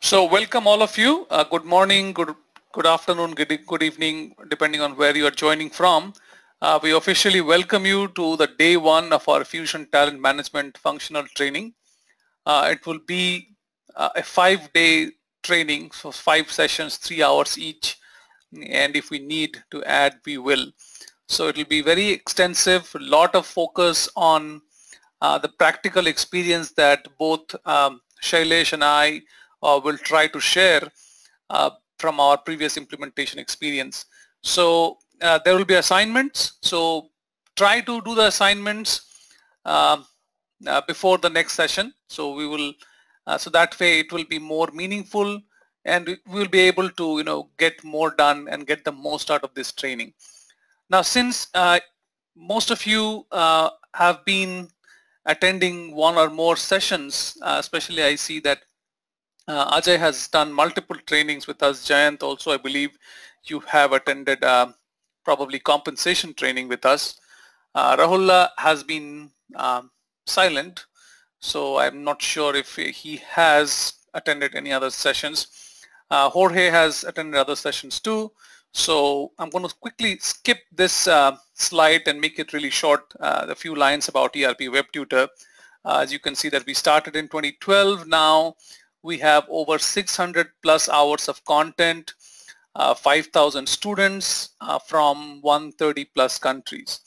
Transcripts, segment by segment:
So welcome all of you. Good morning, good afternoon, good evening, depending on where you are joining from. We officially welcome you to the day one of our Fusion Talent Management Functional Training. It will be a 5-day training, so 5 sessions, 3 hours each. And if we need to add, we will. So it will be very extensive, a lot of focus on the practical experience that both Shailesh and I will try to share from our previous implementation experience. So there will be assignments. So try to do the assignments before the next session. So we will, so that way it will be more meaningful, and we will be able to get more done and get the most out of this training. Now, since most of you have been attending one or more sessions, especially I see that Ajay has done multiple trainings with us. Jayant also, I believe you have attended probably compensation training with us. Rahulla has been silent, so I'm not sure if he has attended any other sessions. Jorge has attended other sessions too. So I'm going to quickly skip this slide and make it really short, a few lines about ERP Web Tutor. As you can see that we started in 2012. Now we have over 600 plus hours of content, 5,000 students from 130 plus countries.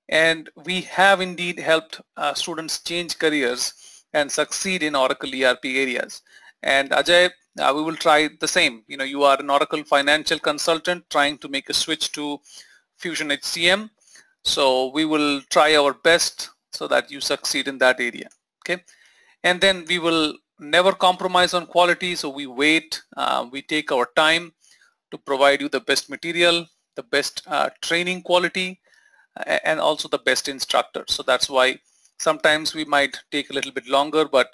And we have indeed helped students change careers and succeed in Oracle ERP areas. And Ajay, we will try the same. You are an Oracle financial consultant trying to make a switch to Fusion HCM. So we will try our best so that you succeed in that area. Okay. And then we will never compromise on quality. So we wait, we take our time to provide you the best material, the best training quality, and also the best instructor. So that's why sometimes we might take a little bit longer, but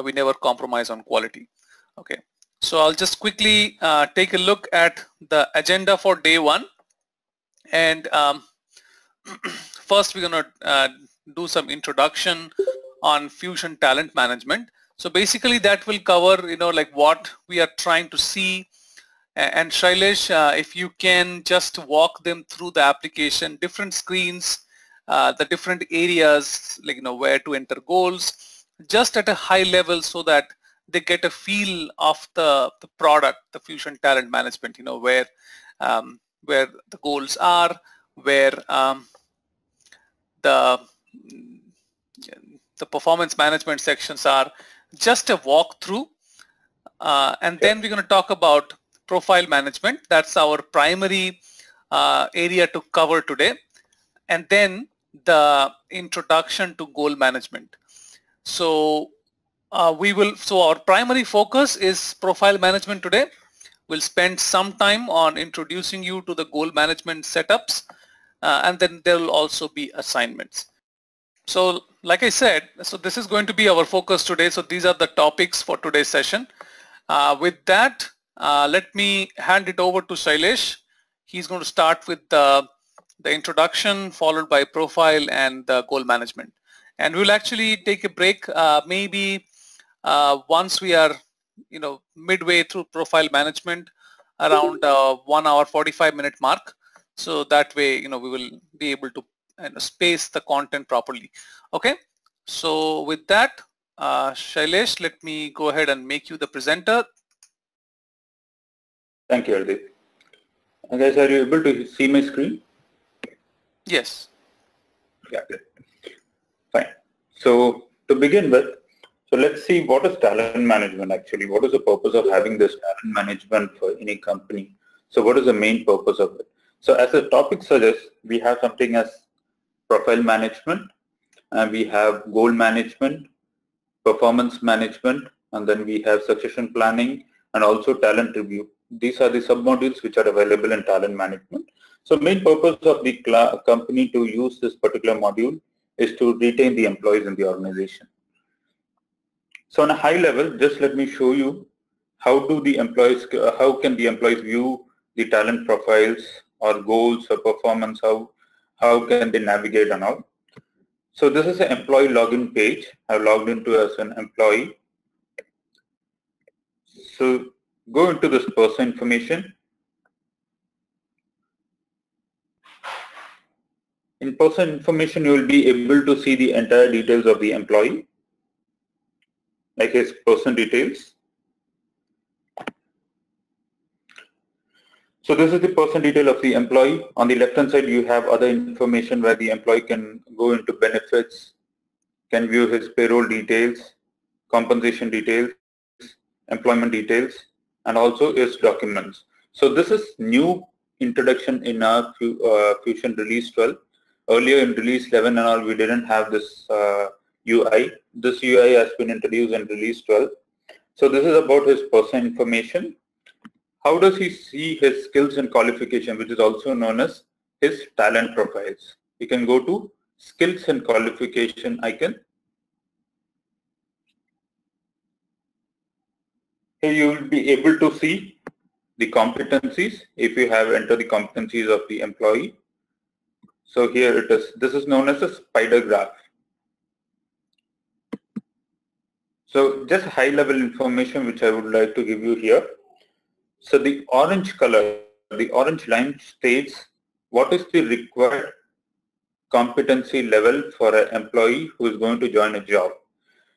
we never compromise on quality. Okay. So I'll just quickly take a look at the agenda for day one. And first we're going to do some introduction on Fusion Talent Management. So basically that will cover, like what we are trying to see. And Shailesh, if you can just walk them through the application, different screens, the different areas, like, where to enter goals, just at a high level so that they get a feel of the product, the Fusion Talent Management, where the goals are, where the performance management sections are, just a walkthrough. And then we're going to talk about profile management. That's our primary area to cover today. And then the introduction to goal management. So our primary focus is profile management today. We'll spend some time on introducing you to the goal management setups, and then there will also be assignments. So like I said, so this is going to be our focus today. So these are the topics for today's session. With that, let me hand it over to Shailesh. He's going to start with the introduction, followed by profile and the goal management. And we'll actually take a break maybe once we are midway through profile management, around 1 hour 45-minute mark. So that way we will be able to space the content properly. Okay, so with that, Shailesh, let me go ahead and make you the presenter. Thank you, Hardeep. Guys, are you able to see my screen? Yes. Yeah, good. Fine. So to begin with, so let's see, what is talent management actually? What is the purpose of having this talent management for any company? So what is the main purpose of it? So as the topic suggests, we have something as profile management, and we have goal management, performance management, and then we have succession planning and also talent review. These are the sub-modules which are available in talent management. So main purpose of the company to use this particular module is to retain the employees in the organization. So on a high level, just let me show you how can the employees view the talent profiles or goals or performance, how can they navigate and all. So this is an employee login page. I've logged into as an employee. So go into this person information. In person information, you will be able to see the entire details of the employee, like his person details. So this is the person detail of the employee. On the left hand side, you have other information where the employee can go into benefits, can view his payroll details, compensation details, employment details, and also his documents. So this is new introduction in our Fusion Release 12. Earlier in Release 11 and all, we didn't have this UI. This UI has been introduced in Release 12. So this is about his person information. How does he see his skills and qualification, which is also known as his talent profiles? You can go to skills and qualification icon. Here you will be able to see the competencies if you have entered the competencies of the employee. So here it is. This is known as a spider graph. So just high level information which I would like to give you here. So the orange color, the orange line states what is the required competency level for an employee who is going to join a job.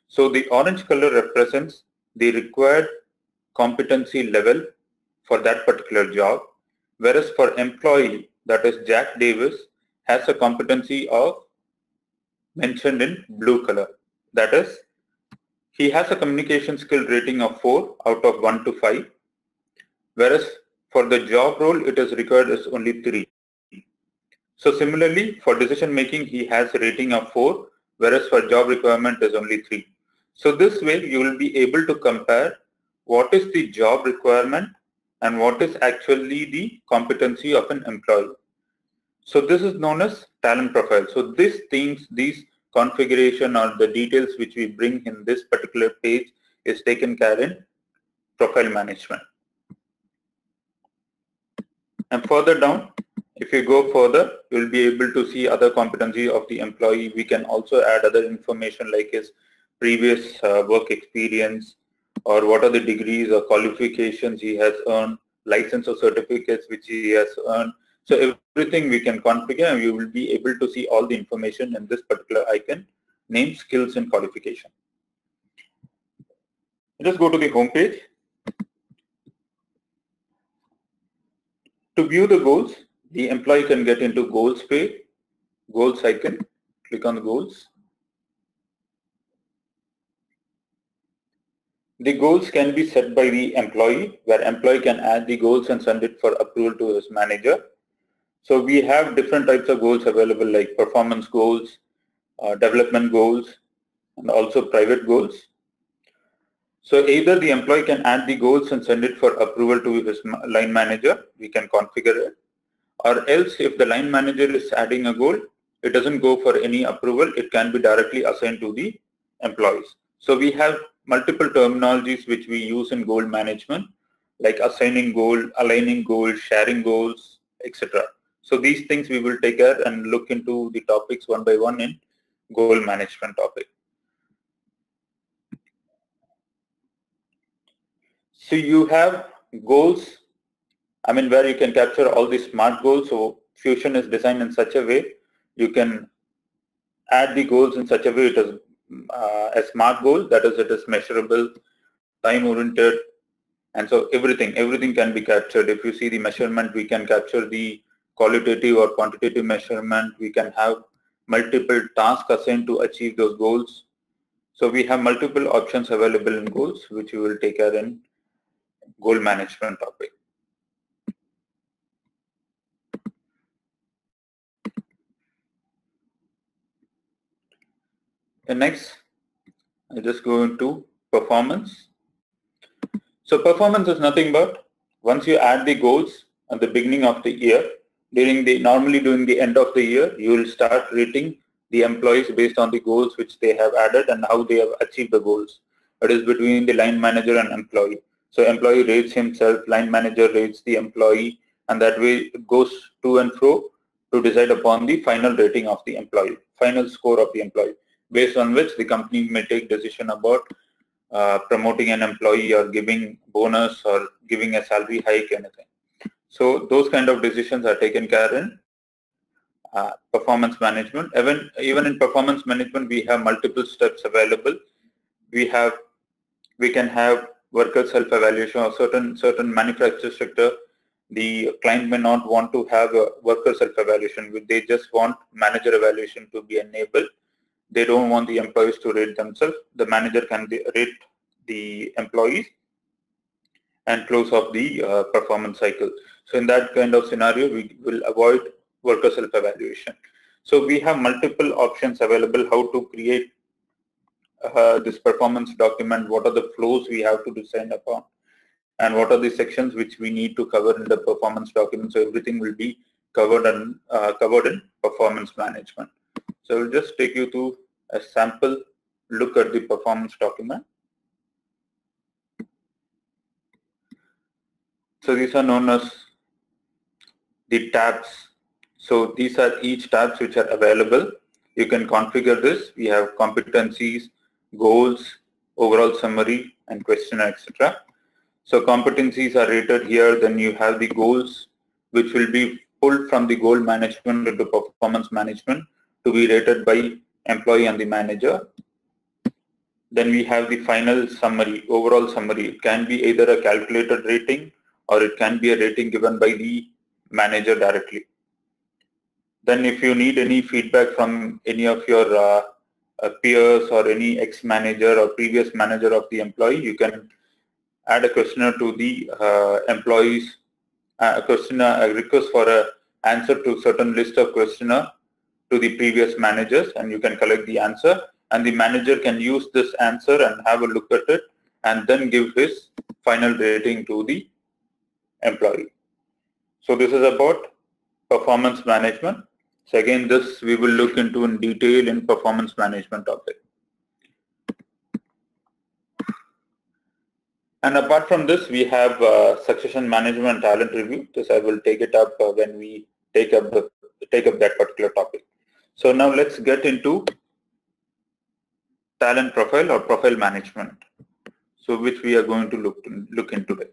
So the orange color represents the required competency level for that particular job, whereas for employee, that is Jack Davis, has a competency of mentioned in blue color. That is, he has a communication skill rating of 4 out of 1 to 5, whereas for the job role, it is required as only 3. So similarly, for decision making, he has a rating of 4, whereas for job requirement is only 3. So this way, you will be able to compare what is the job requirement and what is actually the competency of an employee. So this is known as talent profile. So these things, these configuration or the details which we bring in this particular page is taken care in profile management. And further down, if you go further, you will be able to see other competency of the employee. We can also add other information like his previous work experience, or what are the degrees or qualifications he has earned, license or certificates which he has earned. So everything we can configure, and you will be able to see all the information in this particular icon named skills and qualification. Just go to the home page. To view the goals, the employee can get into goals page, goals icon, click on the goals. The goals can be set by the employee, where employee can add the goals and send it for approval to his manager. So we have different types of goals available, like performance goals, development goals, and also private goals. So either the employee can add the goals and send it for approval to his line manager, we can configure it. Or else if the line manager is adding a goal, it doesn't go for any approval, it can be directly assigned to the employees. So we have multiple terminologies which we use in goal management, like assigning goal, aligning goals, sharing goals, etc. So these things we will take care and look into the topics one by one in goal management topic. So you have goals, where you can capture all these SMART goals. So Fusion is designed in such a way you can add the goals in such a way it is a SMART goal, that is, it is measurable, time-oriented, and so everything can be captured. If you see the measurement, we can capture the qualitative or quantitative measurement. We can have multiple tasks assigned to achieve those goals. So we have multiple options available in goals, which we will take care in goal management topic. And next, I just go into performance. So performance is nothing but once you add the goals at the beginning of the year, normally during the end of the year, you will start rating the employees based on the goals which they have added and how they have achieved the goals. It is between the line manager and employee. So employee rates himself, line manager rates the employee, and that way it goes to and fro to decide upon the final rating of the employee, final score of the employee, based on which the company may take decision about promoting an employee or giving bonus or giving a salary hike, anything. So those kind of decisions are taken care in performance management. Even in performance management, we have multiple steps available. We can have worker self-evaluation or certain manufacturing sector. The client may not want to have a worker self-evaluation. They just want manager evaluation to be enabled. They don't want the employees to rate themselves. The manager can rate the employees and close off the performance cycle. So in that kind of scenario, we will avoid worker self-evaluation. So we have multiple options available how to create this performance document, what are the flows we have to design upon, and what are the sections which we need to cover in the performance document. So everything will be covered in performance management. So we'll just take you to a sample look at the performance document. So these are known as the tabs. So these are each tabs which are available. You can configure this. We have competencies, goals, overall summary, and questionnaire, etc. So competencies are rated here. Then you have the goals, which will be pulled from the goal management into performance management to be rated by employee and the manager. Then we have the final summary, overall summary. It can be either a calculated rating or it can be a rating given by the manager directly. Then if you need any feedback from any of your peers or any ex-manager or previous manager of the employee, you can add a questionnaire to the employees, a request for an answer to certain list of questionnaire to the previous managers, and you can collect the answer, and the manager can use this answer and have a look at it and then give his final rating to the employee. So this is about performance management. So again, this we will look into in detail in performance management topic. And apart from this, we have succession management, talent review. This I will take it up when we take up that particular topic. So now let's get into talent profile or profile management, so which we are going to look into today.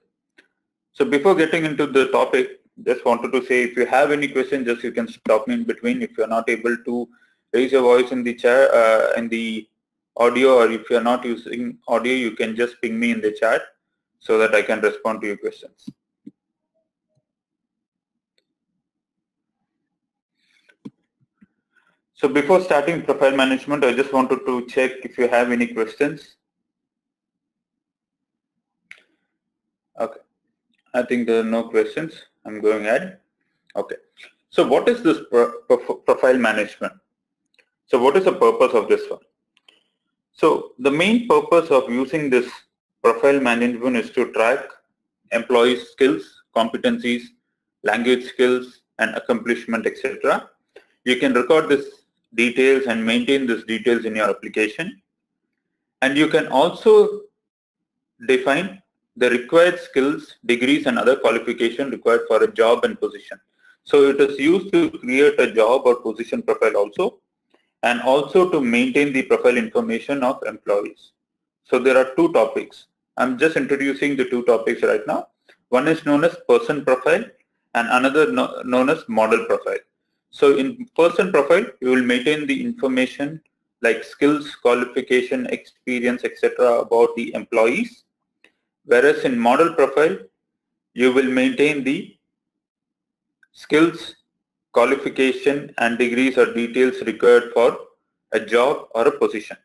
So before getting into the topic, just wanted to say, if you have any questions, just you can stop me in between. If you're not able to raise your voice in the chat, in the audio, or if you're not using audio, you can just ping me in the chat so that I can respond to your questions. So before starting profile management, I just wanted to check if you have any questions. Okay, I think there are no questions. I'm going ahead. Okay, so what is this profile management? So what is the purpose of this one? So the main purpose of using this profile management is to track employees' skills, competencies, language skills, and accomplishment, etc. You can record this details and maintain these details in your application. And you can also define the required skills, degrees, and other qualifications required for a job and position. So it is used to create a job or position profile also, and also to maintain the profile information of employees. So there are two topics. I'm just introducing the two topics right now. One is known as person profile and another known as model profile. So in person profile, you will maintain the information like skills, qualification, experience, etc. about the employees. Whereas in model profile, you will maintain the skills, qualification, and degrees or details required for a job or a position.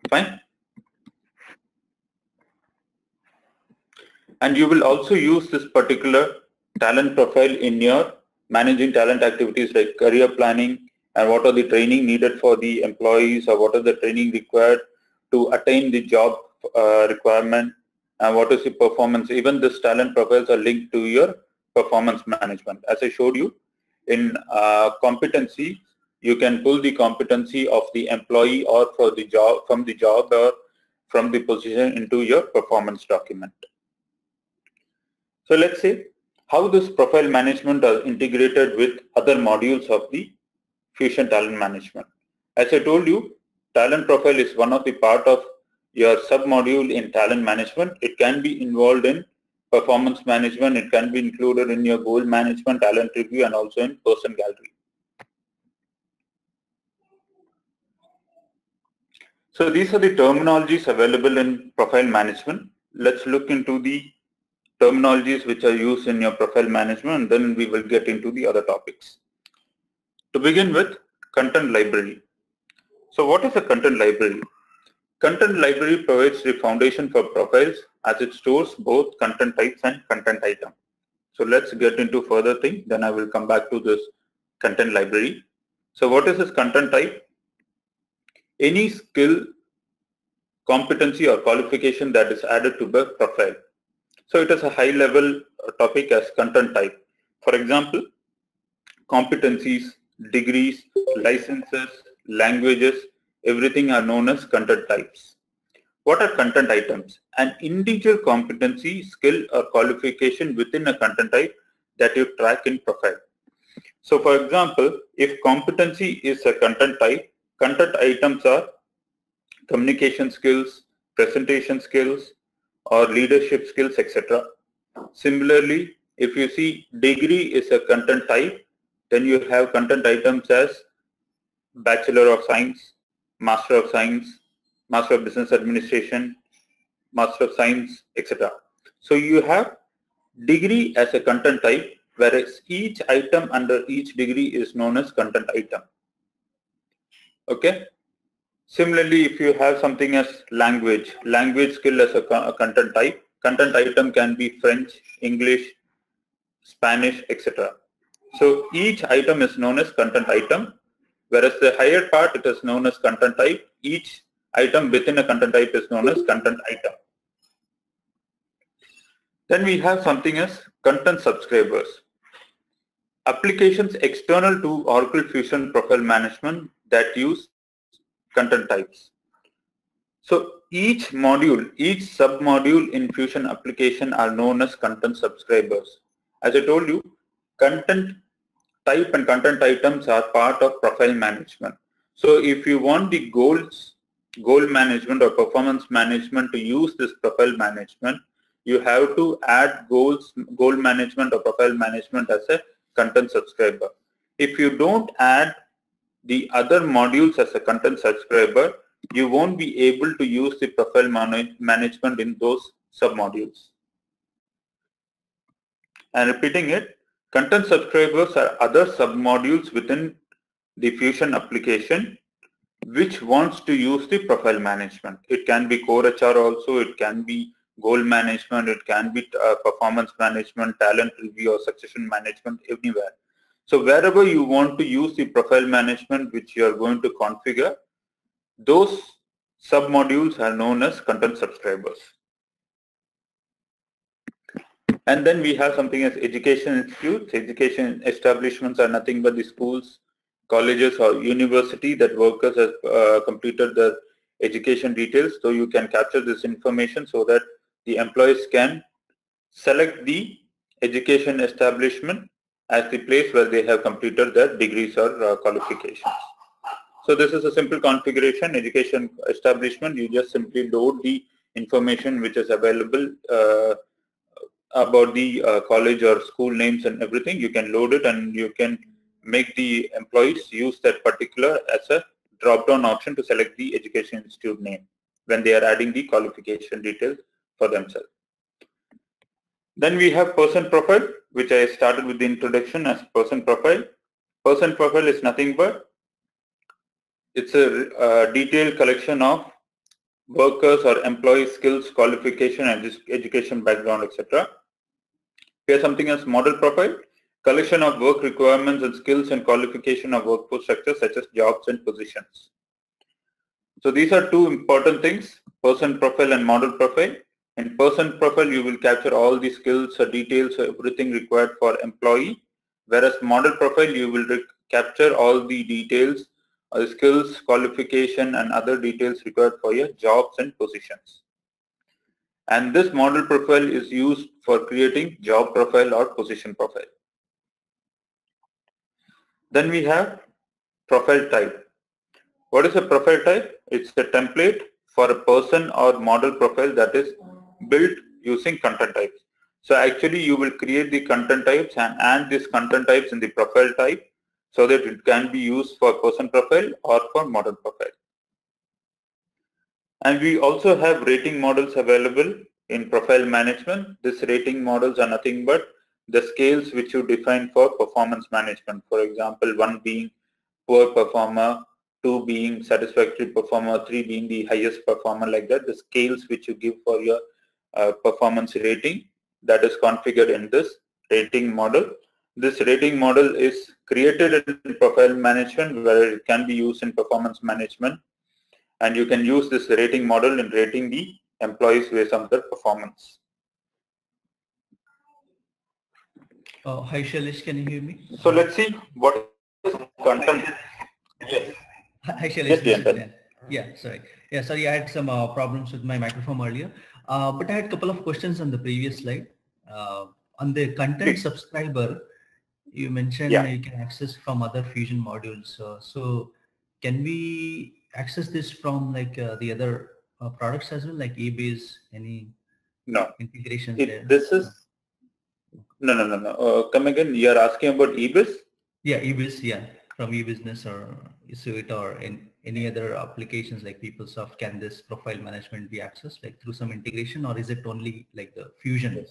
Fine. And you will also use this particular talent profile in your managing talent activities like career planning, and what are the training needed for the employees, or what are the training required to attain the job requirement, and what is the performance. Even this talent profiles are linked to your performance management. As I showed you in competency, you can pull the competency of the employee or for the job, from the job or from the position into your performance document. So let's say how this profile management is integrated with other modules of the Fusion Talent Management. As I told you, talent profile is one of the part of your sub-module in talent management. It can be involved in performance management. It can be included in your goal management, talent review, and also in person gallery. So these are the terminologies available in profile management. Let's look into the terminologies which are used in your profile management, and then we will get into the other topics. To begin with, content library. So what is a content library? Content library provides the foundation for profiles as it stores both content types and content item. So let's get into further thing, then I will come back to this content library. So what is this content type? Any skill, competency or qualification that is added to the profile. So it is a high level topic as content type. For example, competencies, degrees, licenses, languages, everything are known as content types. What are content items? An individual competency, skill or qualification within a content type that you track in profile. So for example, if competency is a content type, content items are communication skills, presentation skills, or leadership skills, etc. Similarly, if you see degree is a content type, then you have content items as Bachelor of Science, Master of Science, Master of Business Administration, Master of Science, etc. So you have degree as a content type, whereas each item under each degree is known as content item. Okay. Similarly, if you have something as language skill as a content type, content item can be French, English, Spanish, etc. So each item is known as content item, whereas the higher part it is known as content type. Each item within a content type is known as content item. Then we have something as content subscribers. Applications external to Oracle Fusion Profile Management that use content types. So each module, each sub-module in Fusion application are known as content subscribers. As I told you, content type and content items are part of profile management. So if you want the goal management or performance management to use this profile management, you have to add goal management or profile management as a content subscriber. If you don't add the other modules as a content subscriber, you won't be able to use the profile management in those sub-modules. And repeating it, content subscribers are other sub-modules within the Fusion application which wants to use the profile management. It can be core HR also, it can be goal management, it can be performance management, talent review or succession management, anywhere. So wherever you want to use the profile management which you are going to configure, those sub-modules are known as content subscribers. And then we have something as education institutes. Education establishments are nothing but the schools, colleges or university that workers have completed their education details. So you can capture this information so that the employees can select the education establishment as the place where they have completed their degrees or qualifications. So this is a simple configuration, education establishment. You just simply load the information which is available about the college or school names and everything. You can load it and you can make the employees use that particular as a drop-down option to select the education institute name when they are adding the qualification details for themselves. Then we have person profile, which I started with the introduction as person profile. Person profile is nothing but it's a detailed collection of workers or employee skills, qualification, and education background, etc. Here's something as model profile, collection of work requirements and skills and qualification of workforce structure such as jobs and positions. So these are two important things, person profile and model profile. In person profile, you will capture all the skills or details, everything required for employee, whereas model profile, you will capture all the details, skills, qualification, and other details required for your jobs and positions. And this model profile is used for creating job profile or position profile. Then we have profile type. What is a profile type? It's a template for a person or model profile that is built using content types. So actually you will create the content types and add these content types in the profile type so that it can be used for person profile or for model profile. And we also have rating models available in profile management. These rating models are nothing but the scales which you define for performance management. For example, 1 being poor performer, 2 being satisfactory performer, 3 being the highest performer, like that. The scales which you give for your performance rating, that is configured in this rating model. This rating model is created in profile management where it can be used in performance management, and you can use this rating model in rating the employees based on their performance. Hi Shailesh, can you hear me? So let's see what is content. Yes. Hi Shailesh. Yes, yeah, sorry. Yeah, sorry, I had some problems with my microphone earlier. But I had a couple of questions on the previous slide. On the content subscriber, you mentioned you can access from other Fusion modules. So can we access this from like the other products as well, like eBiz, any integrations there? This is no. Come again. You are asking about eBiz? Yeah, eBiz. Yeah, from eBusiness or Suite or any other applications like PeopleSoft. Can this profile management be accessed like through some integration, or is it only like the Fusion?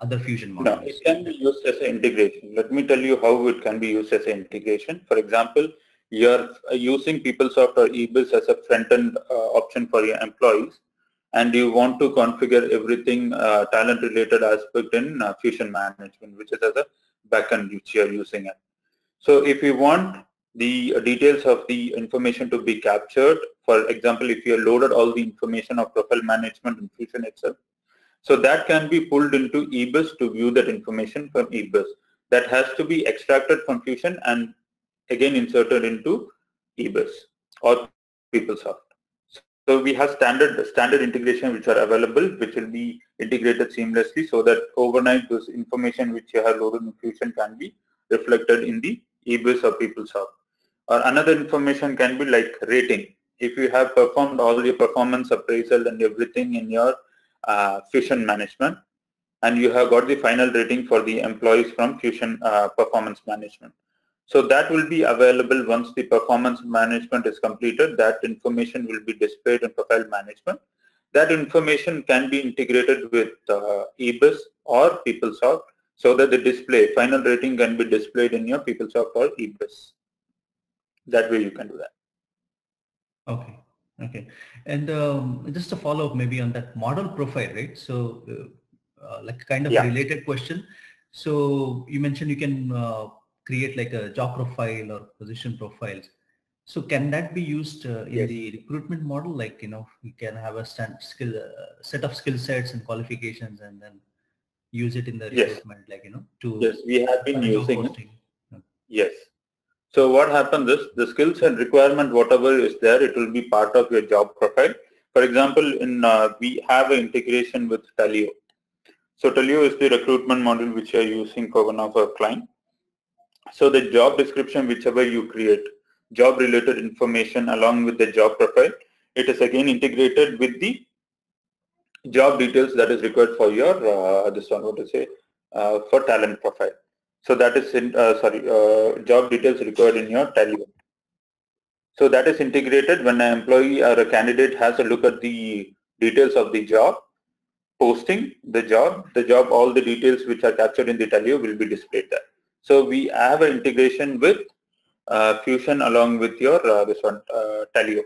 Other Fusion modules? No, it can be used as an integration. Let me tell you how it can be used as an integration. For example, you are using PeopleSoft or eBiz as a front-end option for your employees, and you want to configure everything talent-related aspect in Fusion management, which is as a backend which you are using it. So if you want the details of the information to be captured, for example, if you have loaded all the information of profile management in Fusion itself, so that can be pulled into eBiz to view that information from eBiz. That has to be extracted from Fusion and again inserted into eBiz or PeopleSoft. So we have standard integration which are available, which will be integrated seamlessly so that overnight this information which you have loaded in Fusion can be reflected in the eBiz or PeopleSoft. Or another information can be like rating. If you have performed all your performance appraisal and everything in your Fusion management, and you have got the final rating for the employees from Fusion performance management. So that will be available once the performance management is completed. That information will be displayed in profile management. That information can be integrated with eBiz or PeopleSoft so that the final rating can be displayed in your PeopleSoft or eBiz. That way you can do that. Okay. And just a follow-up maybe on that model profile, right? So like kind of related question. So you mentioned you can create like a job profile or position profiles. So can that be used in the recruitment model? Like, you can have a set of skill sets and qualifications and then use it in the recruitment, like, to yes, we have been using it. Yes. So what happens is the skills and requirement, whatever is there, it will be part of your job profile. For example, we have an integration with Taleo. So Taleo is the recruitment model which we are using for one of our clients. So the job description, whichever you create, job related information along with the job profile, it is again integrated with the job details that is required for your for talent profile. So that is job details required in your Taleo. So that is integrated when an employee or a candidate has a look at the details of the job posting, the job, all the details which are captured in the Taleo will be displayed there. So we have an integration with Fusion along with your Taleo,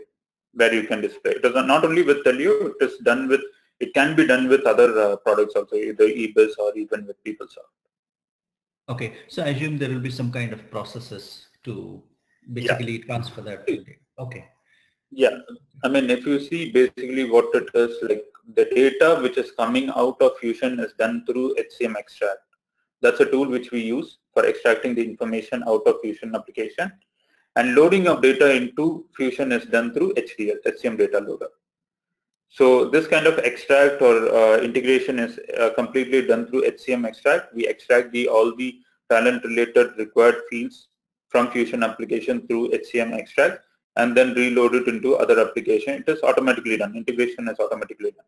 where you can display. It is not only with Taleo, it can be done with other products also, either eBiz or even with PeopleSoft. Okay, so I assume there will be some kind of processes to basically transfer that. Okay. Yeah, I mean, if you see basically what it is, like the data which is coming out of Fusion is done through HCM extract. That's a tool which we use for extracting the information out of Fusion application, and loading of data into Fusion is done through HDL, HCM data loader. So this kind of extract or integration is completely done through HCM extract. We extract all the talent related required fields from Fusion application through HCM extract, and then reload it into other application. It is automatically done. Integration is automatically done.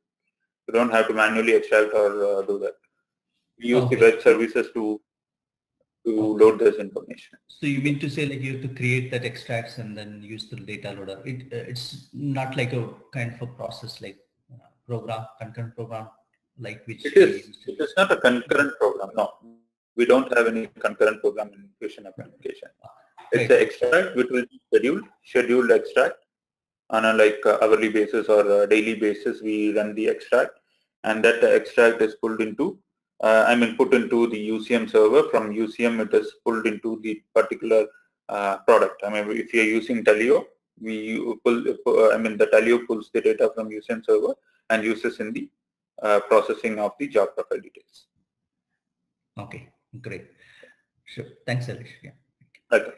You don't have to manually extract or do that. We use the web services to load this information. So you mean to say like you have to create that extracts and then use the data loader. It's not like a kind of a process like concurrent program like which it is not a concurrent program. No, we don't have any concurrent program in Fusion application. It's an extract which will be scheduled extract on a hourly basis or a daily basis. We run the extract, and that extract is pulled into put into the UCM server. From UCM, it is pulled into the particular product. If you're using Taleo, the Taleo pulls the data from UCM server and uses in the processing of the job profile details. Okay, great. Sure. Thanks, Alish. Yeah. Okay.